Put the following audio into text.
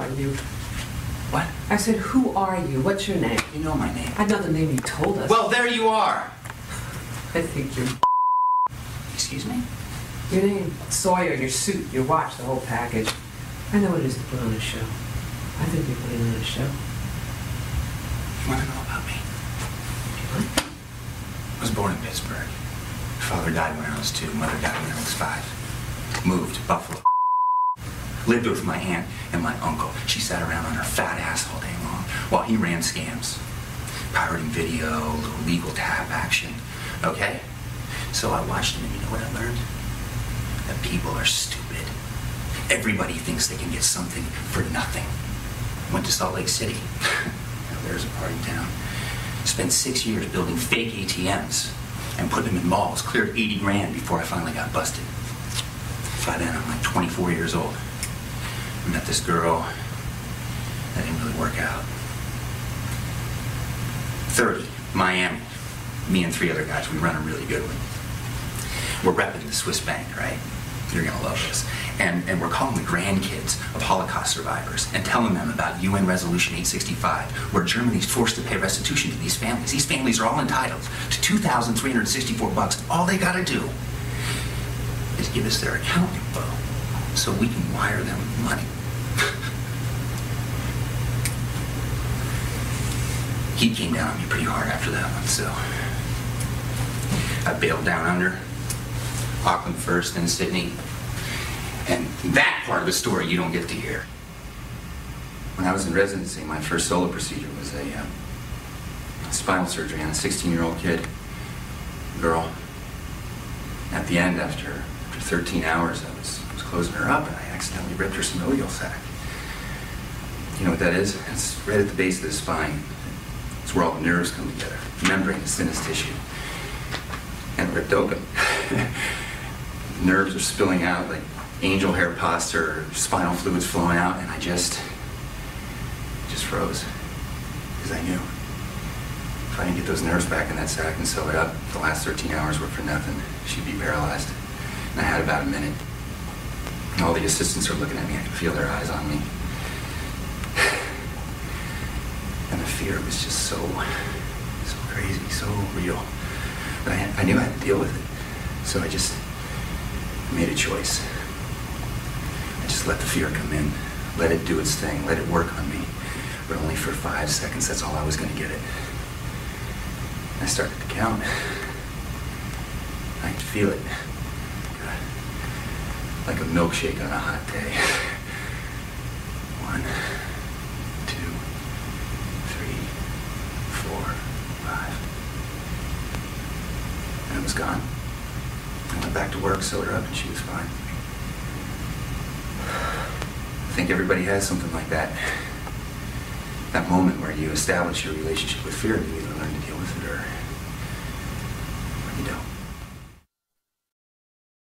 are you? What? I said, who are you? What's your name? You know my name. I know the name you told us. Well, there you are. I think you're... Excuse me? Your name, Sawyer, your suit, your watch, the whole package. I know what it is to put on a show. I think you're putting on a show. You want to know about me? What? I was born in Pittsburgh. Father died when I was 2. Mother died when I was 5. Moved to Buffalo. Lived with my aunt and my uncle. She sat around on her fat ass all day long while he ran scams. Pirating video, little legal tap action. Okay? So I watched him and you know what I learned? That people are stupid. Everybody thinks they can get something for nothing. Went to Salt Lake City. Now there's a party town. Spent 6 years building fake ATMs and putting them in malls. Cleared 80 grand before I finally got busted. By then I'm like 24 years old. I met this girl. That didn't really work out. 30, Miami. Me and 3 other guys, we run a really good one. We're repping the Swiss bank, right? You're gonna love this. And we're calling the grandkids of Holocaust survivors and telling them about UN Resolution 865, where Germany's forced to pay restitution to these families. These families are all entitled to $2,364. All they gotta do is give us their account info so we can wire them money. He came down on me pretty hard after that one, so I bailed down under. Auckland first, then Sydney. And that part of the story you don't get to hear. When I was in residency, my first solo procedure was a spinal surgery on a 16-year-old kid, girl. At the end, after 13 hours, I was closing her up and I accidentally ripped her synovial sac. You know what that is? It's right at the base of the spine. It's where all the nerves come together. Membrane, the thinnest tissue. And ripped open. Nerves are spilling out like angel hair pus or spinal fluids flowing out, and I just froze. Because I knew if I didn't get those nerves back in that sac and sew it up, the last 13 hours were for nothing. She'd be paralyzed. And I had about a minute. And all the assistants are looking at me. I could feel their eyes on me. And the fear was just so crazy, so real. But I knew I had to deal with it. So I just made a choice. I just let the fear come in, let it do its thing, let it work on me, but only for 5 seconds. That's all I was going to get it. And I started to count. I could feel it, like a milkshake on a hot day. 1, 2, 3, 4, 5. And it was gone. I went back to work, sewed her up, and she was fine. I think everybody has something like that. That moment where you establish your relationship with fear, and you either learn to deal with it or you don't.